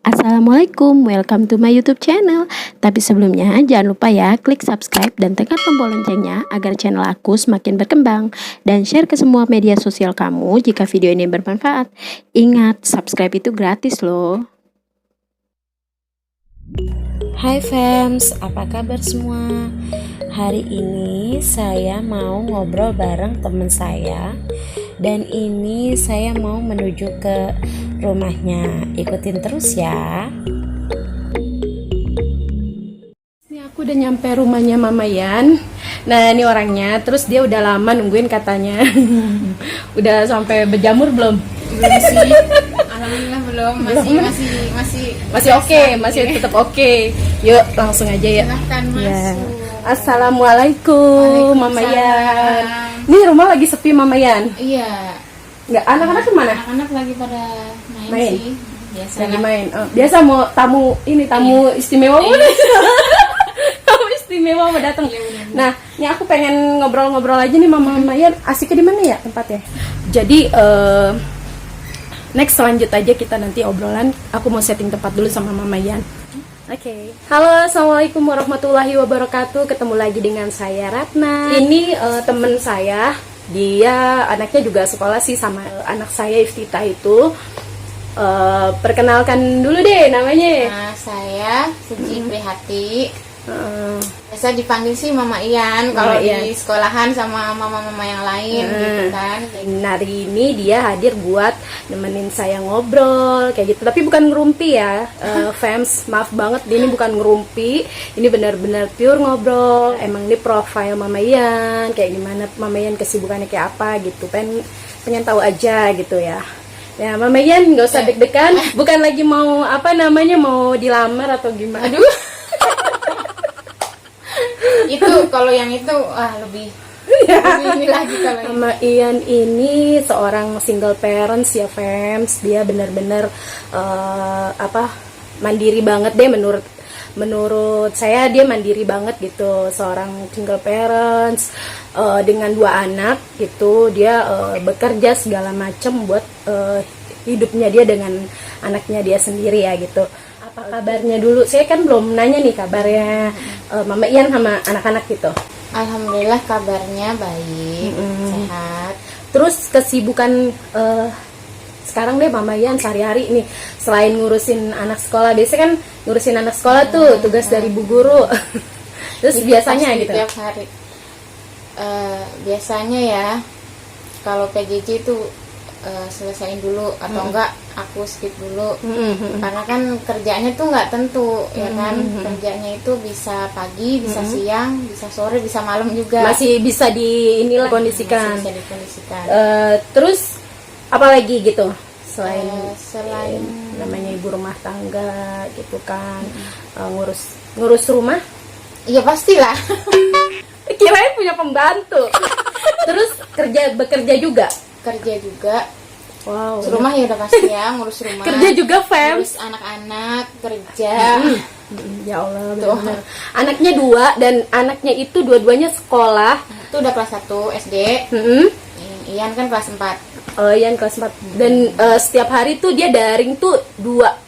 Assalamualaikum, welcome to my YouTube channel. Tapi sebelumnya jangan lupa ya klik subscribe dan tekan tombol loncengnya agar channel aku semakin berkembang. Dan share ke semua media sosial kamu jika video ini bermanfaat. Ingat, subscribe itu gratis loh. Hai fams, apa kabar semua? Hari ini saya mau ngobrol bareng temen saya. Dan ini saya mau menuju ke rumahnya. Ikutin terus ya. Ini aku udah nyampe rumahnya Mama Yan. Nah ini orangnya, terus dia udah lama nungguin katanya. Udah sampai berjamur belum? Belum sih, alhamdulillah belum, masih Oke, masih tetap oke. Yuk langsung aja ya. silahkan masuk. Ya. Assalamualaikum Mama Yan. Ini rumah lagi sepi Mama Yan. Iya, Nggak, anak-anak kemana? anak-anak lagi pada main, Main. sih biasa Lagi lah. main. Oh, biasa mau tamu istimewa mau tamu istimewa mau datang. Iya, benar. Nah, ini aku pengen ngobrol-ngobrol aja nih Mama Yan. Asiknya di mana ya tempatnya? Jadi next lanjut aja kita nanti obrolan. Aku mau setting tempat dulu sama Mama Yan. Oke. Halo, assalamualaikum warahmatullahi wabarakatuh. Ketemu lagi dengan saya Ratna. Ini temen saya. Dia anaknya juga sekolah sih sama anak saya Iftitah itu. Perkenalkan dulu deh namanya. Nah, saya Suci Prihati, Eh, biasa dipanggil sih Mama Ian Mama kalau Ian. di sekolahan sama mama-mama yang lain gitu kan. Hari ini dia hadir buat nemenin saya ngobrol kayak gitu. Tapi bukan ngerumpi ya, fans. Maaf banget, ini bukan ngerumpi. Ini benar-benar pure ngobrol. Emang ini profile Mama Yan, kayak gimana Mama Yan kesibukannya kayak apa gitu. Pengen tahu aja gitu ya. Ya Mama Yan nggak usah deg-degan. Bukan lagi mau mau dilamar atau gimana. Aduh. Itu kalau yang itu lebih ini lagi kalau ini. Mama Ian ini seorang single parents ya fams. Dia benar-benar mandiri banget deh menurut saya. Dia mandiri banget gitu, seorang single parents dengan 2 anak gitu. Dia bekerja segala macam buat hidupnya dia dengan anaknya dia sendiri ya gitu. Apa kabarnya dulu? Saya kan belum nanya nih kabarnya Mama Ian sama anak-anak gitu. Alhamdulillah kabarnya baik, sehat. Terus kesibukan sekarang deh Mama Yan sehari-hari nih, selain ngurusin anak sekolah, biasanya kan ngurusin anak sekolah tuh tugas dari Bu Guru. Terus Itu biasanya pasti gitu. tiap hari. Biasanya ya kalau PJJ itu selesaiin dulu atau enggak aku skip dulu. Karena kan kerjanya tuh nggak tentu ya kan. Kerjanya itu bisa pagi, bisa siang, bisa sore, bisa malam juga. Masih bisa kondisikan. Masih bisa dikondisikan. Terus apalagi gitu selain Selain namanya ibu rumah tangga gitu kan, ngurus rumah. iya pastilah. Kirain punya pembantu. Terus bekerja juga. Kerja juga. Wow. Rumah ya udah pasti ya, ngurus rumah. Kerja juga fans. Ngurus anak-anak, kerja. Ya Allah, benar. Anaknya 2 dan anaknya itu dua-duanya sekolah. Itu udah kelas 1 SD. Ian kan kelas 4. Oh, Ian kelas 4. Dan setiap hari tuh dia daring tuh dua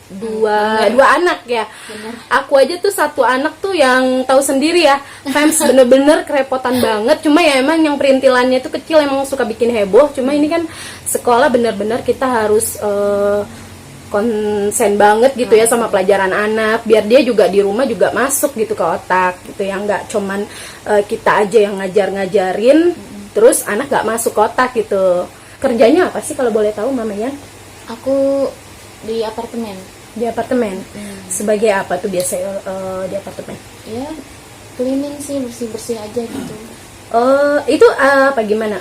anak ya. Bener. Aku aja tuh 1 anak tuh yang tahu sendiri ya. Fans bener-bener kerepotan banget. Cuma ya emang yang perintilannya itu kecil, emang suka bikin heboh. Cuma ini kan sekolah bener-bener kita harus konsen banget gitu ya sama pelajaran anak, biar dia juga di rumah juga masuk gitu ke otak gitu ya, nggak cuman kita aja yang ngajarin terus anak nggak masuk ke otak gitu. Kerjanya apa sih kalau boleh tahu Mama Yan? Aku di apartemen. Di apartemen. Sebagai apa tuh biasanya di apartemen? Ya, cleaning sih, bersih-bersih aja gitu. Itu apa gimana?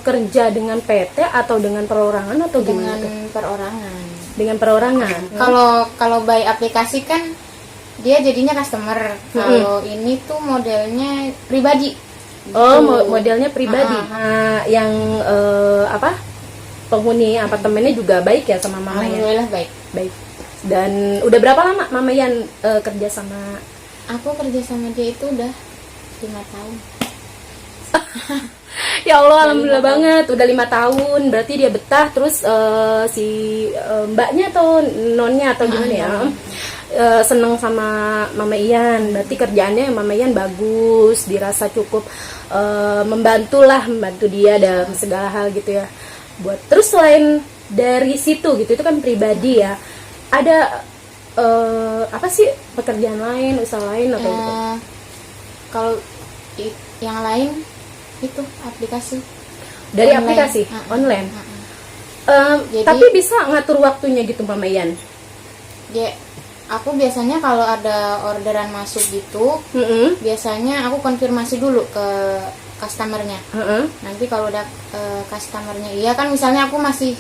Kerja dengan PT atau dengan perorangan atau gimana? Dengan perorangan. Dengan perorangan. Kalau by aplikasi kan dia jadinya customer. Kalau ini tuh modelnya pribadi. Oh, Gitu. modelnya pribadi. Nah, yang penghuni apartemennya juga baik ya sama Mama Yan? Alhamdulillah baik. Baik. Dan udah berapa lama Mama Yan kerja sama? Aku kerja sama dia itu udah 5 tahun. Ya Allah, alhamdulillah banget. Udah 5 tahun, berarti dia betah. Terus si mbaknya atau nonnya atau gimana ya, seneng sama Mama Ian. Berarti kerjaannya Mama Ian bagus, dirasa cukup membantu dia dalam segala hal gitu ya. Terus selain dari situ gitu, itu kan pribadi ya. Ada apa sih pekerjaan lain, usaha lain atau gitu? Kalau yang lain itu aplikasi Dari online. aplikasi online. Jadi- Tapi bisa ngatur waktunya gitu Mama Ian. Ya, aku biasanya kalau ada orderan masuk gitu, Mm-mm. biasanya aku konfirmasi dulu ke customernya. Heeh. Nanti kalau udah customernya iya kan, misalnya aku masih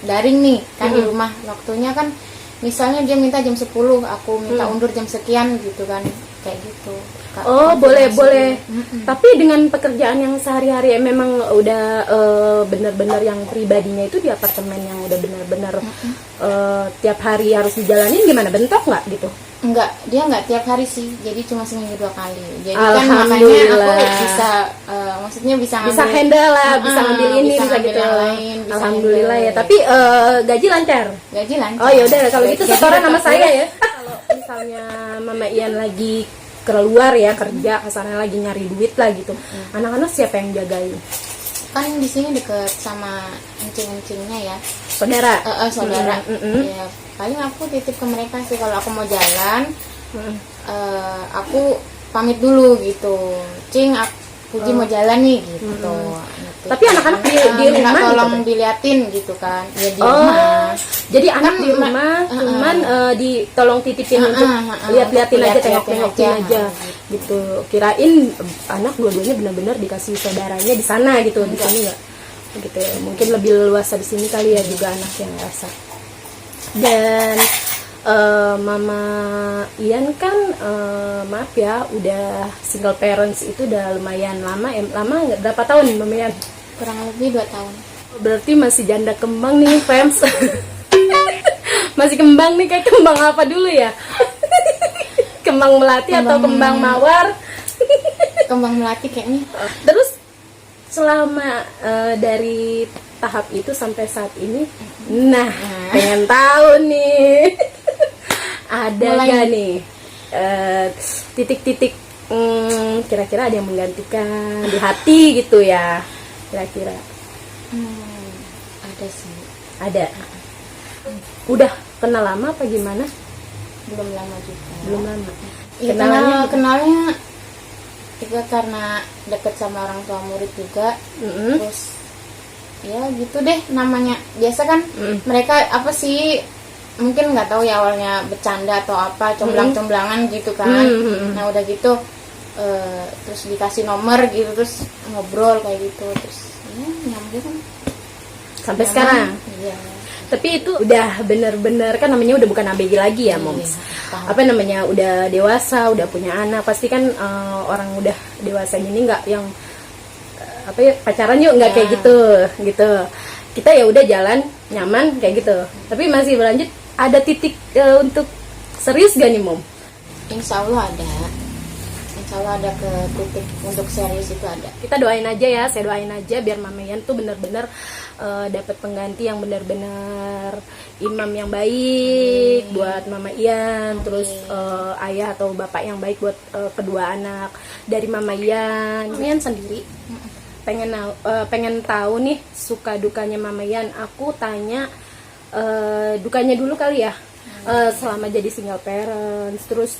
daring nih kan di rumah, waktunya kan misalnya dia minta jam 10, aku minta undur jam sekian gitu kan, kayak gitu. Oh, Konfirmasi boleh. dulu. Tapi dengan pekerjaan yang sehari-hari memang udah benar-benar yang pribadinya itu di apartemen yang udah benar-benar tiap hari harus dijalanin, gimana, bentrok nggak gitu? Enggak, dia enggak tiap hari sih, jadi cuma seminggu 2 kali. Jadi kan makanya Alhamdulillah. aku bisa, maksudnya bisa Bisa handle lah, bisa ngambil ini, bisa bisa ngambil gitu. yang lain, bisa Alhamdulillah ya. handle. Tapi gaji lancar. Gaji lancar. Oh ya udah, kalau gitu Gaji setoran sama tetap saya ya. Kalau misalnya Mama Ian lagi keluar ya kerja, kasarnya lagi nyari duit lah gitu. Anak-anak siapa yang jagain? Kan di sini deket sama encing-encingnya ya. Saudara. Saudara. Mm-mm. Ya, paling aku titip ke mereka sih kalau aku mau jalan. Aku pamit dulu gitu. Cing, Puji mau jalan nih gitu. Gitu. Tapi anak-anak di minta rumah tolong gitu? diliatin gitu kan. Ya di Oh, rumah. jadi anak Kan di rumah cuman ditolong titipin untuk lihat-lihatin aja, tengok-tengokin aja gitu. Kirain anak dua-duanya benar-benar dikasih saudaranya di sana gitu, di sini nggak gitu. Mungkin lebih luasa di sini kali ya juga anak yang rasa. Dan Mama Ian kan maaf ya, udah single parents itu udah lumayan lama. Lama nggak, berapa tahun Mama Ian? Kurang lebih 2 tahun. Berarti masih janda kembang nih, fans. Masih kembang nih, kayak kembang apa dulu ya? Kembang melati atau kembang mawar? Kembang melati kayaknya. Terus selama dari tahap itu sampai saat ini, nah pengen tahu nih, ada gak nih titik-titik kira-kira ada yang menggantikan di hati gitu ya, kira-kira? Ada sih. Ada. Udah kenal lama apa gimana? Belum lama juga. Belum lama. Ya, kenalnya juga karena deket sama orang tua murid juga. Terus ya gitu deh, namanya biasa kan. Mereka apa sih, mungkin nggak tahu ya awalnya bercanda atau apa, comblang-comblangan gitu kan. Nah udah gitu terus dikasih nomor gitu, terus ngobrol kayak gitu, terus ya nyambung Sampai nyaman. sekarang. Iya. Tapi itu udah bener-bener kan namanya udah bukan ABG lagi ya, Moms. paham. Apa namanya, udah dewasa, udah punya anak. Pasti kan orang udah dewasa gini nggak yang apa ya, pacaran yuk, nggak kayak gitu. Kita ya udah jalan nyaman kayak gitu. Tapi masih berlanjut, ada titik untuk serius gak nih, Mom? Insya Allah ada. Insya Allah ada ke titik untuk serius itu ada. Kita doain aja ya, saya doain aja biar Mama Ian tuh benar-benar dapat pengganti yang benar-benar imam yang baik buat Mama Ian, terus ayah atau bapak yang baik buat kedua anak dari Mama Ian. Mama Ian sendiri pengen tahu nih suka dukanya Mama Ian. Aku tanya dukanya dulu kali ya. Selama jadi single parents, terus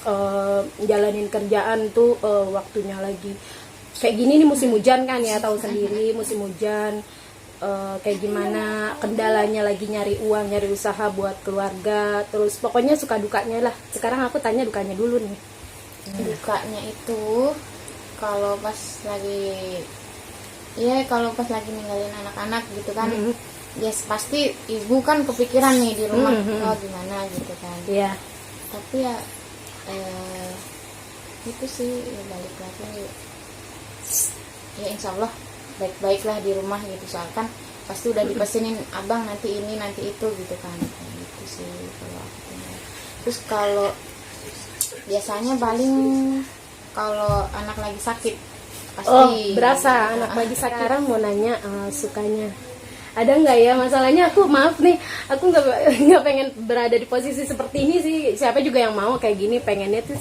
jalanin kerjaan tuh waktunya lagi kayak gini nih, musim hujan kan ya, tahu sendiri musim hujan, kayak gimana kendalanya, lagi nyari uang, nyari usaha buat keluarga, terus pokoknya suka dukanya lah. Sekarang aku tanya dukanya dulu nih. Dukanya itu kalau pas lagi ninggalin anak-anak gitu kan. Yes, pasti ibu kan kepikiran nih di rumah, oh gimana gitu kan. Iya. Tapi ya itu sih ya, balik lagi ya insya Allah baik-baiklah di rumah gitu, soalnya kan pasti udah dipesenin abang nanti ini nanti itu gitu kan. Gitu sih kalau aku punya. Terus kalau biasanya paling kalau anak lagi sakit pasti. Oh, berasa anak pagi sekarang mau nanya sukanya. Ada nggak ya, masalahnya aku maaf nih, aku nggak pengen berada di posisi seperti ini sih. Siapa juga yang mau kayak gini, pengennya tuh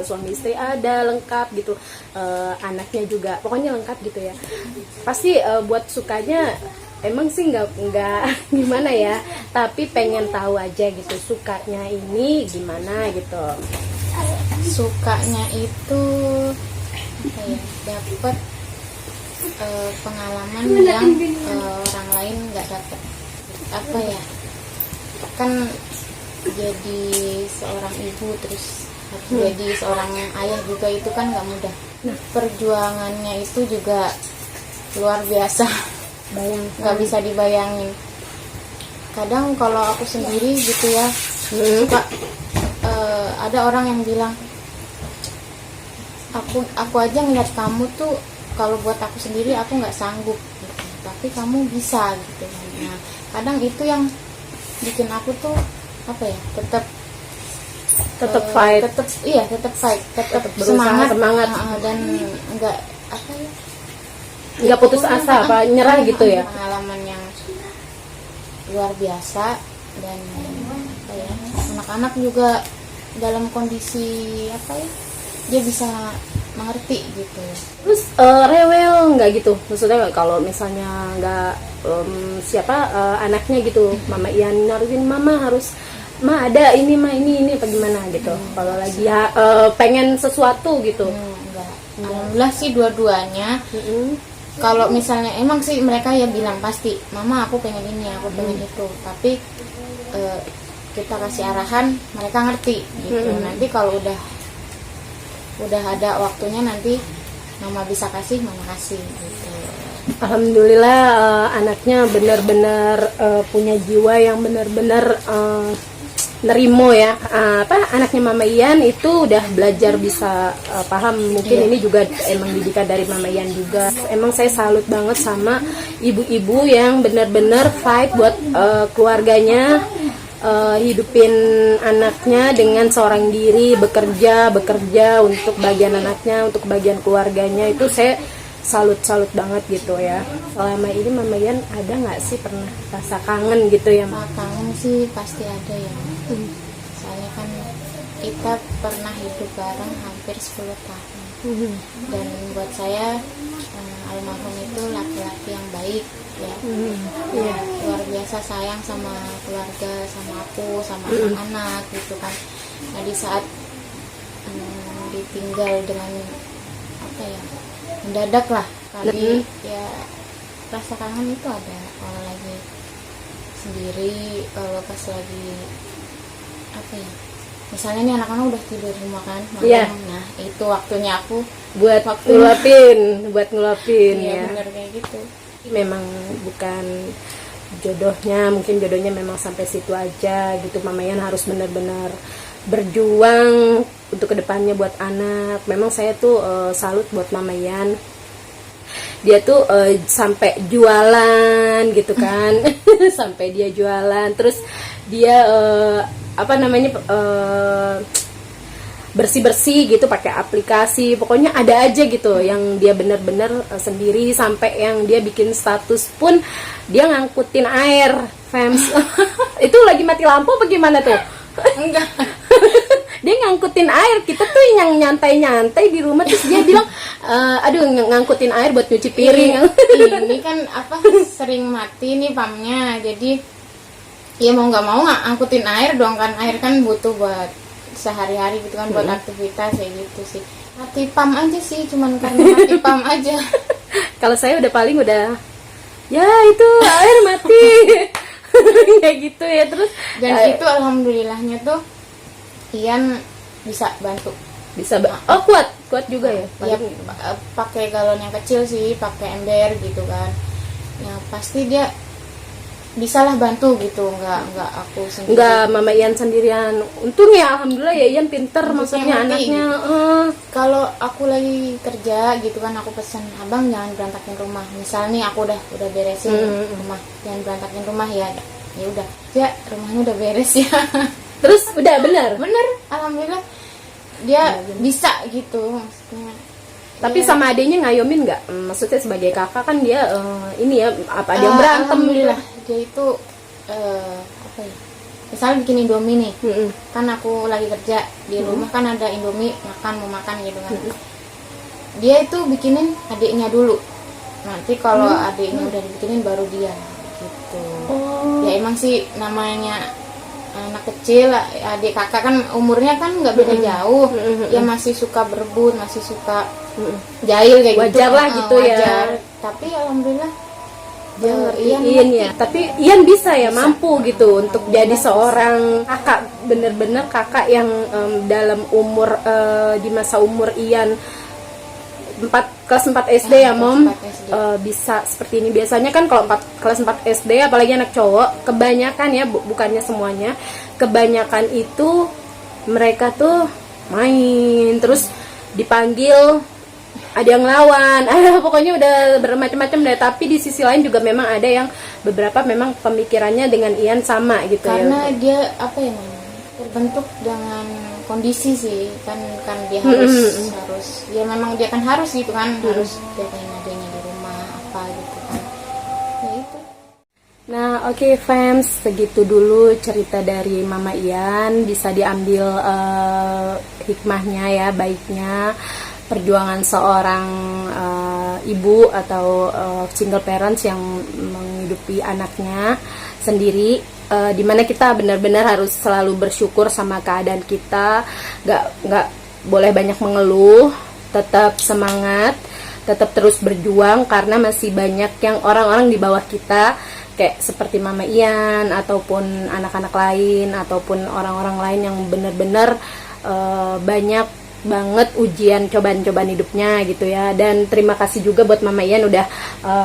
suami istri ada lengkap gitu, anaknya juga pokoknya lengkap gitu ya. Pasti buat sukanya emang sih nggak gimana ya, tapi pengen tahu aja gitu sukanya ini gimana gitu. Sukanya itu apa ya, dapat pengalaman yang orang lain nggak dapat. Apa ya, kan jadi seorang ibu terus jadi seorang ayah juga itu kan nggak mudah. Nah, perjuangannya itu juga luar biasa, nggak bisa dibayangin. Kadang kalau aku sendiri gitu ya, suka ada orang yang bilang, aku aja ngeliat kamu tuh, kalau buat aku sendiri aku nggak sanggup gitu. Tapi kamu bisa gitu. Nah, kadang itu yang bikin aku tuh apa ya, tetap fight, tetap fight, tetap berusaha, semangat. Dan nggak apa ya, nggak putus asa apa nyerah gitu ya. Pengalaman yang luar biasa. Dan apa ya, anak-anak juga dalam kondisi apa ya, dia bisa mengerti gitu. Terus rewel nggak gitu, maksudnya kalau misalnya nggak anaknya gitu, Mama Ian harusin mama harus ada ini ini apa gimana gitu. Kalau lagi pengen sesuatu gitu. Enggak. Alhamdulillah sih dua-duanya. Kalau misalnya emang sih mereka ya bilang pasti, mama aku pengen ini, aku pengen itu. Tapi kita kasih arahan, mereka ngerti gitu. Nanti kalau udah ada waktunya, nanti mama bisa kasih, mama kasih gitu. Alhamdulillah anaknya benar-benar punya jiwa yang benar-benar nerimo ya. Anaknya Mama Ian itu udah belajar bisa paham. Mungkin ini juga emang didikan dari Mama Ian juga. Emang saya salut banget sama ibu-ibu yang benar-benar fight buat keluarganya, hidupin anaknya dengan seorang diri, bekerja untuk bagian anaknya, untuk bagian keluarganya. Itu saya salut banget gitu ya. Selama ini Mama Ian ada nggak sih pernah rasa kangen gitu ya? Kangen sih pasti ada ya. Soalnya kan kita pernah hidup bareng hampir 10 tahun. Dan buat saya almarhum itu laki-laki yang baik ya. Luar biasa sayang sama keluarga, sama aku, sama anak-anak gitu kan. Nah, di saat ditinggal dengan apa ya, mendadak lah kali ya, rasa kangen itu ada. Kalau lagi sendiri, kalau pas lagi apa ya, misalnya nih anak-anak udah tidur semua kan malam, nah itu waktunya aku buat ngelapin ya. Ya. Bener kayak gitu. Memang bukan jodohnya, mungkin jodohnya memang sampai situ aja gitu. Mama Ian harus benar-benar berjuang untuk kedepannya buat anak. Memang saya tuh salut buat Mama Ian. Dia tuh sampai jualan gitu kan. Sampai dia jualan, terus dia bersih-bersih gitu pakai aplikasi. Pokoknya ada aja gitu yang dia benar-benar sendiri, sampai yang dia bikin status pun dia ngangkutin air, fans. Itu lagi mati lampu apa gimana tuh? Enggak. Dia ngangkutin air, kita tuh yang nyantai-nyantai di rumah, terus dia bilang aduh ngangkutin air buat nyuci piring. Ini kan apa, sering mati nih pumpnya, jadi ya mau nggak mau ngangkutin air dong kan. Air kan butuh buat sehari-hari gitu kan, buat aktivitas kayak gitu sih. Mati pump aja sih, cuman karena mati pump aja. Kalau saya udah paling udah ya itu air mati. Kayak gitu ya. Terus dan itu alhamdulillahnya tuh Ian bisa bantu. Oh kuat juga ya. Ya pakai galon yang kecil sih, pakai ember gitu kan. Ya pasti dia bisalah bantu gitu, nggak aku sendiri. Nggak Mama Ian sendirian. Untung ya alhamdulillah ya Ian pinter, maksudnya anaknya. Kalau aku lagi kerja gitu kan, aku pesan, abang jangan berantakin rumah. Misal nih aku udah beresin rumah, jangan berantakin rumah ya. Ya udah, ya rumahnya udah beres ya. Terus udah bener, alhamdulillah dia bisa gitu, maksudnya Tapi sama adiknya ngayomin nggak? Maksudnya sebagai kakak kan dia ini ya, apa ada yang berantem? Alhamdulillah dia itu apa ya? Misalnya bikin Indomie nih, kan aku lagi kerja di rumah kan ada Indomie mau makan gitu kan. Dia itu bikinin adiknya dulu. Nanti kalau adiknya udah dibikinin baru dia gitu. Ya emang sih namanya anak kecil, adik kakak kan umurnya kan nggak beda jauh. Ya masih suka berebut, masih suka jahil kayak gitu. Wajar lah gitu wajar. ya. Tapi alhamdulillah Dia ngertiin ya. Tapi Ian bisa ya, mampu gitu untuk jadi seorang kakak, bener-bener kakak yang dalam umur di masa umur Ian kelas 4 SD ya Mom, bisa seperti ini. Biasanya kan kalau kelas 4 SD apalagi anak cowok, kebanyakan ya, bukannya semuanya, kebanyakan itu mereka tuh main terus dipanggil ada yang lawan, pokoknya udah bermacam-macam deh. Tapi di sisi lain juga memang ada yang beberapa memang pemikirannya dengan Ian sama gitu. Karena ya. dia apa ya namanya, terbentuk dengan kondisi sih, kan dia harus ya memang dia kan harus gitu kan, harus jagain adanya di rumah apa gitu kan. Ya itu. Nah oke, fans, segitu dulu cerita dari Mama Ian. Bisa diambil hikmahnya ya, baiknya perjuangan seorang ibu atau single parents yang menghidupi anaknya sendiri, dimana kita benar-benar harus selalu bersyukur sama keadaan kita, nggak boleh banyak mengeluh, tetap semangat, tetap terus berjuang, karena masih banyak yang orang-orang di bawah kita kayak seperti Mama Ian ataupun anak-anak lain ataupun orang-orang lain yang benar-benar banyak banget ujian cobaan-cobaan hidupnya gitu ya. Dan terima kasih juga buat Mama Ian udah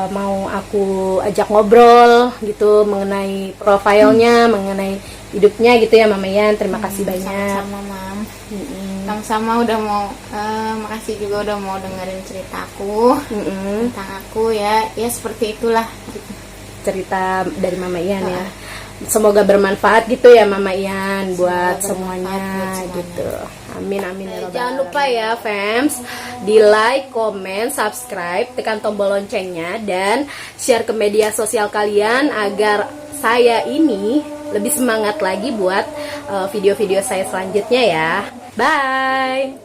mau aku ajak ngobrol gitu mengenai profilnya, mengenai hidupnya gitu ya Mama Ian. Terima kasih banyak. Sama-sama Mam. Sama-sama udah mau makasih juga udah mau dengerin ceritaku tentang aku ya seperti itulah gitu. Cerita dari Mama Ian ya. Semoga bermanfaat gitu ya Mama Ian buat semuanya gitu. Amin amin ya Rabbal. Jangan lupa ya fans, di like, komen, subscribe, tekan tombol loncengnya dan share ke media sosial kalian agar saya ini lebih semangat lagi buat video-video saya selanjutnya ya. Bye.